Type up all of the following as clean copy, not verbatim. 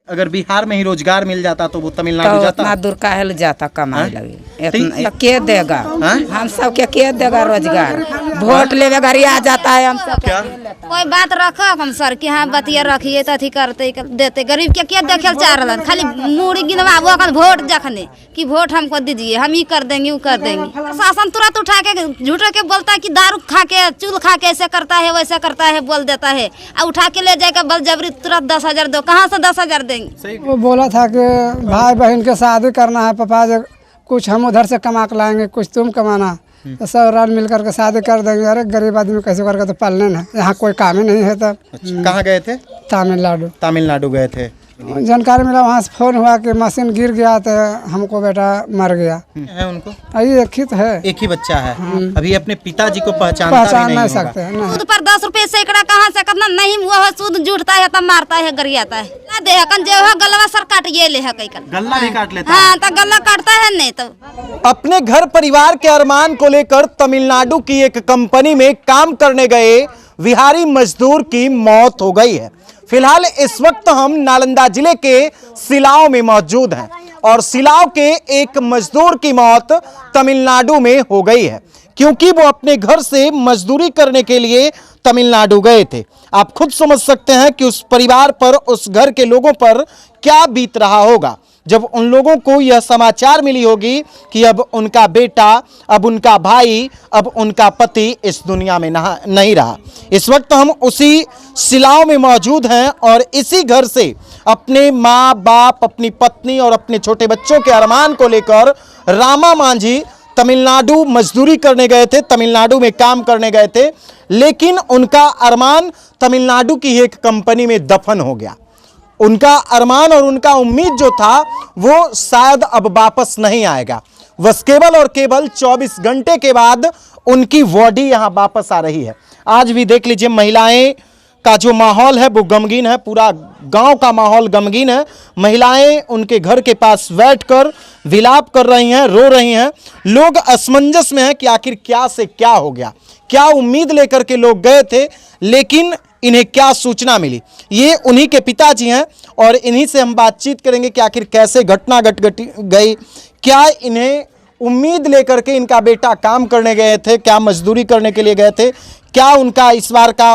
अगर बिहार में ही रोजगार मिल जाता तो वो तमिलनाडु तो जाता। उतना दूर काहे ले जाता कमाए लगे, इतना के देगा? हम सब के देगा रोजगार? वोट लेवे घरी आ जाता है हम सब। क्या कोई बात रखो हम सर कि हाँ बतिया रखिए तो अथी करते देते, गरीब के क्या देखे चाह रहा, खाली मूड़ी गिनवा वोट जखने कि वोट हमको दीजिए, हम ही कर देंगे वो कर देंगे। प्रशासन तुरंत उठा के झूठे के बोलता है कि दारू खा के चूल खा के ऐसे करता है वैसे करता है बोल देता है, और उठा के ले जाएगा बलजबरी तुरंत 10,000 दो, कहाँ से 10,000 देंगे? वो बोला था कि भाई बहन के शादी करना है पापा, जो कुछ हम उधर से कमा के लाएंगे, कुछ तुम कमाना, तो सब रात मिल करके शादी कर देंगे। अरे गरीब आदमी कैसे करके तो पालने ना, यहाँ कोई काम ही नहीं है। तब कहाँ गए थे? तमिलनाडु। तमिलनाडु गए थे। जानकारी मिला, वहाँ से फोन हुआ कि मशीन गिर गया तो हमको बेटा मर गया है उनको ये एक ही तो है, एक ही बच्चा है। अभी अपने पिताजी को पहचान नहीं सकते हैं। सूद पर 10 रुपए सैकड़ा कहाँ से करना, नहीं वो सूद जुटता है तब मारता है गरियाता है। दे जो है गलवा सर काट ये ले है, कई गल्ला भी काट लेता हाँ तो गला काटता है नहीं तो। अपने घर परिवार के अरमान को लेकर तमिलनाडु की एक कंपनी में काम करने गए बिहारी मजदूर की मौत हो गई है। फिलहाल इस वक्त हम नालंदा जिले के सिलाव में मौजूद हैं और सिलाव के एक मजदूर की मौत तमिलनाडु में हो गई है, क्योंकि वो अपने घर से मजदूरी करने के लिए तमिलनाडु गए थे। आप खुद समझ सकते हैं कि उस परिवार पर, उस घर के लोगों पर क्या बीत रहा होगा जब उन लोगों को यह समाचार मिली होगी कि अब उनका बेटा, अब उनका भाई, अब उनका पति इस दुनिया में नहीं रहा। इस वक्त हम उसी सिलाव में मौजूद हैं और इसी घर से अपने माँ बाप, अपनी पत्नी और अपने छोटे बच्चों के अरमान को लेकर रामा मांझी तमिलनाडु मजदूरी करने गए थे, तमिलनाडु में काम करने गए थे, लेकिन उनका अरमान तमिलनाडु की एक कंपनी में दफन हो गया। उनका अरमान और उनका उम्मीद जो था वो शायद अब वापस नहीं आएगा। बस केवल और केवल 24 घंटे के बाद उनकी बॉडी यहां वापस आ रही है। आज भी देख लीजिए, महिलाएं का जो माहौल है वो गमगीन है, पूरा गांव का माहौल गमगीन है। महिलाएं उनके घर के पास बैठकर विलाप कर रही हैं, रो रही हैं। लोग असमंजस में हैं कि आखिर क्या से क्या हो गया, क्या उम्मीद लेकर के लोग गए थे, लेकिन इन्हें क्या सूचना मिली। ये उन्हीं के पिताजी हैं और इन्हीं से हम बातचीत करेंगे कि आखिर कैसे घटना घट गई, क्या इन्हें उम्मीद लेकर के इनका बेटा काम करने गए थे, क्या मजदूरी करने के लिए गए थे, क्या उनका इस बार का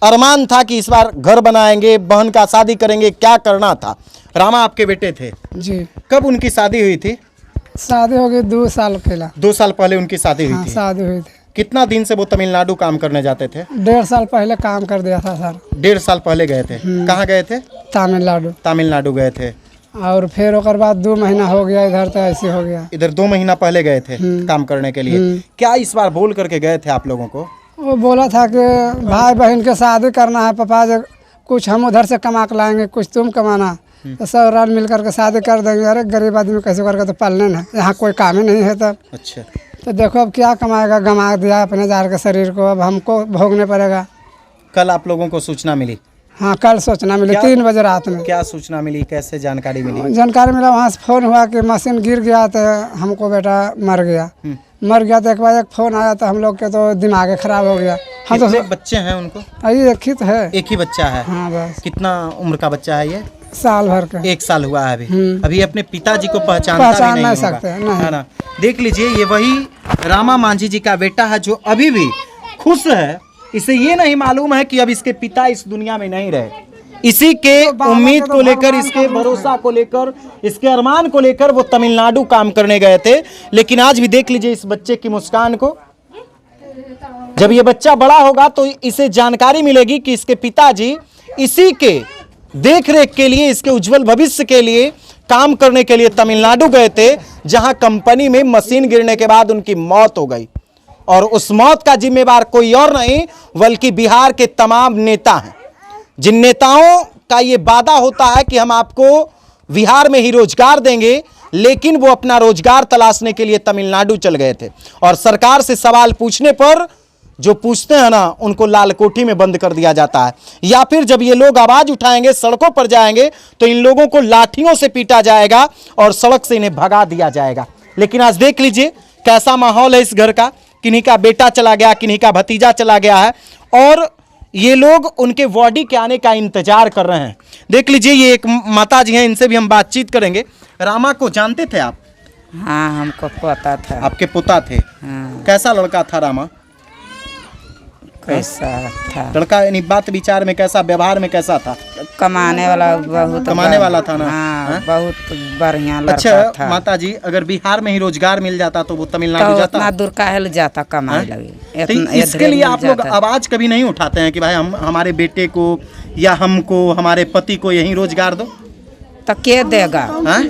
अरमान था कि इस बार घर बनाएंगे, बहन का शादी करेंगे, क्या करना था। रामा आपके बेटे थे जी। कब उनकी शादी हुई थी? शादी हो गई 2 साल पहले। 2 साल पहले उनकी शादी हुई थी। शादी हुई थी। कितना दिन से वो तमिलनाडु काम करने जाते थे? 1.5 साल पहले काम कर दिया था सर। 1.5 साल पहले गए थे। कहाँ गए थे? तमिलनाडु। तमिलनाडु गए थे। और फिर ओकर बाद 2 महीना हो गया इधर, तो ऐसे हो गया। इधर 2 महीना पहले गए थे काम करने के लिए। क्या इस बार बोल करके गए थे आप लोगों को? वो बोला था कि भाई बहन के शादी करना है पापा, जो कुछ हम उधर से कमा के लाएंगे, कुछ तुम कमाना, तो सब रात मिल करके शादी कर देंगे। अरे गरीब आदमी कैसे करके तो पालने ना, यहाँ कोई काम ही नहीं है। तब अच्छा, तो देखो अब क्या कमाएगा, गंवा दिया अपने जार के शरीर को, अब हमको भोगने पड़ेगा। कल आप लोगों को सूचना मिली? हाँ, कल सूचना मिली 3 बजे रात में। क्या सूचना मिली, कैसे जानकारी मिली? जानकारी मिला, वहाँ से फोन हुआ कि मशीन गिर गया तो हमको बेटा मर गया। तो एक बार एक फोन आया तो हम लोग के तो दिमाग खराब हो गया। हम तो बच्चे हैं उनको? ये एक ही तो है, एक ही बच्चा है। हाँ बस। कितना उम्र का बच्चा है ये? साल भर का। 1 साल हुआ है अभी। अभी अपने पिताजी को पहचान नहीं सकते है ना। देख लीजिए, ये वही रामा मांझी जी का बेटा है जो अभी भी खुश है। इसे ये नहीं मालूम है कि अब इसके पिता इस दुनिया में नहीं रहे। इसी के उम्मीद को लेकर, इसके भरोसा को लेकर, इसके अरमान को लेकर वो तमिलनाडु काम करने गए थे। लेकिन आज भी देख लीजिए इस बच्चे की मुस्कान को। जब ये बच्चा बड़ा होगा तो इसे जानकारी मिलेगी कि इसके पिताजी इसी के देख रेख के लिए, इसके उज्जवल भविष्य के लिए काम करने के लिए तमिलनाडु गए थे, जहां कंपनी में मशीन गिरने के बाद उनकी मौत हो गई। और उस मौत का जिम्मेवार कोई और नहीं बल्कि बिहार के तमाम नेता हैं, जिन नेताओं का ये वादा होता है कि हम आपको बिहार में ही रोजगार देंगे, लेकिन वो अपना रोजगार तलाशने के लिए तमिलनाडु चल गए थे। और सरकार से सवाल पूछने पर जो पूछते हैं ना, उनको लाल कोठी में बंद कर दिया जाता है, या फिर जब ये लोग आवाज उठाएंगे, सड़कों पर जाएंगे, तो इन लोगों को लाठियों से पीटा जाएगा और सड़क से इन्हें भगा दिया जाएगा। लेकिन आज देख लीजिए कैसा माहौल है इस घर का। किन्हीं का बेटा चला गया, किन्हीं का भतीजा चला गया है। और ये लोग उनके बॉडी के आने का इंतजार कर रहे हैं। देख लीजिए, ये एक माता जी हैं, इनसे भी हम बातचीत करेंगे। रामा को जानते थे आप? हाँ हमको पता था। आपके पोता थे? हाँ। कैसा लड़का था रामा? कैसा था लड़का यानी बात विचार में कैसा, व्यवहार में कैसा था? कमाने वाला, बहुत कमाने वाला था ना? हाँ, बहुत बढ़िया लड़का अच्छा था। माता जी, अगर बिहार में ही रोजगार मिल जाता तो वो तो तमिलनाडु जाता? उतना दूर काहे जाता कमाने लगे। तो इसके लिए आप लोग आवाज कभी नहीं उठाते हैं कि भाई हम हमारे बेटे को या हमको, हमारे पति को यहीं रोजगार दो? तो के देगा?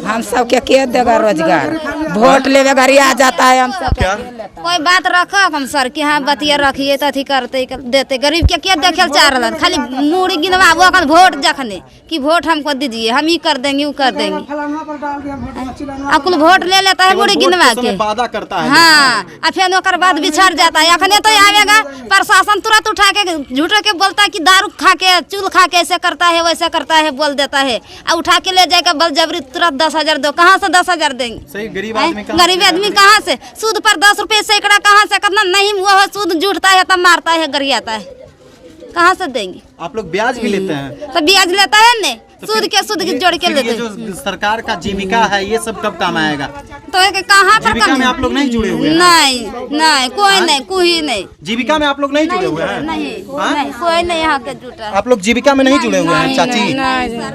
हम सब के देगा रोजगार? वोट लेवे गाड़ी आ जाता है। हम सब क्या कोई बात रखो हम सर कि हाँ बतिया रखिए तो अथी करते देते। गरीब के क्या देखे चाह रहा, खाली मूड़ी गिनवा वो कल वोट जखने कि वोट हमको दीजिए, हम ही कर देंगे, वो कर देंगे। अकुल वोट ले लेता है मूड़ी गिनवा के, वादा करता है। हाँ, और फिर ओकर बाद बिछड़ जाता है। अखने तो आवेगा प्रशासन तुरंत उठा के झूठे के बोलता है कि दारू खा के, चूल खा के ऐसे करता है वैसे करता है बोल देता है, और उठा के ले जाएगा बल जबरी तुरंत 10,000 दो। कहाँ से 10,000 देंगे? सही, गरीब आदमी कहाँ से? सूद पर 10 रुपए सैकड़ा कहाँ से? कितना नहीं वो सूद जुटता है तब मारता है, गरियाता है, कहाँ से देंगे? आप लोग ब्याज भी लेते हैं? तो ब्याज लेता है ने, सूद के जोड़ के लेते हैं। जो सरकार का जीविका है ये सब कब काम आएगा? तो कहाँ पर जीविका में आप लोग नहीं जुड़े हुए हैं? नहीं कोई नहीं, कोई नहीं। जीविका में आप लोग नहीं जुड़े हुए हैं? नहीं कोई नहीं यहाँ के जुटा। आप लोग जीविका में नहीं जुड़े हुए हैं चाची?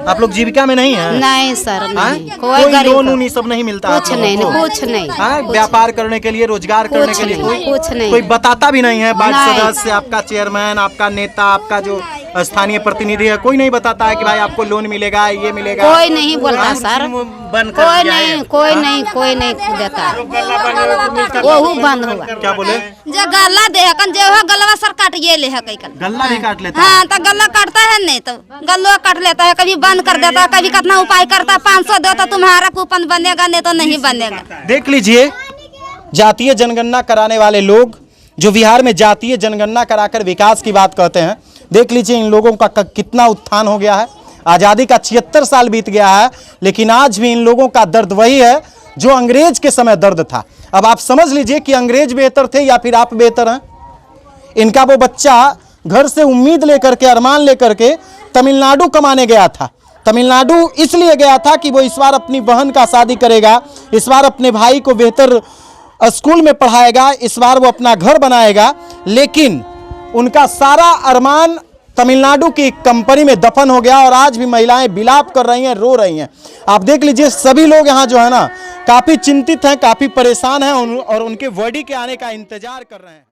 आप लोग जीविका में नहीं है? नहीं सर, नहीं। कोई लोन उन सब नहीं मिलता? कुछ नहीं, कुछ नहीं। व्यापार करने के लिए, रोजगार करने के लिए कुछ नहीं, कोई बताता भी नहीं है? वार्ड सदस्य, आपका चेयरमैन, आपका नेता, आपका जो स्थानीय प्रतिनिधि है, कोई नहीं बताता है कि भाई आपको लोन मिलेगा, ये मिलेगा? कोई नहीं बोलता सर, कोई नहीं देता, वो बंद हुआ। क्या बोले? जो गल्ला दे कन जो है गल्ला सर काट ये ले है कई कल। गल्ला भी काट लेता है? हाँ, तो गल्ला काटता है नहीं तो गल्लो काट लेता है, कभी बंद कर देता है, कभी कितना उपाय करता है, 500 दो तो तुम्हारा कूपन बनेगा, नहीं तो नहीं बनेगा। देख लीजिए, जातीय जनगणना कराने वाले लोग जो बिहार में जातीय जनगणना कराकर विकास की बात कहते हैं, देख लीजिए इन लोगों का कितना उत्थान हो गया है। आज़ादी का 76 साल बीत गया है, लेकिन आज भी इन लोगों का दर्द वही है जो अंग्रेज के समय दर्द था। अब आप समझ लीजिए कि अंग्रेज बेहतर थे या फिर आप बेहतर हैं। इनका वो बच्चा घर से उम्मीद लेकर के, अरमान लेकर के तमिलनाडु कमाने गया था। तमिलनाडु इसलिए गया था कि वो इस बार अपनी बहन का शादी करेगा, इस बार अपने भाई को बेहतर स्कूल में पढ़ाएगा, इस बार वो अपना घर बनाएगा। लेकिन उनका सारा अरमान तमिलनाडु की कंपनी में दफन हो गया और आज भी महिलाएं विलाप कर रही हैं, रो रही हैं। आप देख लीजिए, सभी लोग यहाँ जो है ना काफ़ी चिंतित हैं, काफ़ी परेशान हैं और उनके वर्डी के आने का इंतजार कर रहे हैं।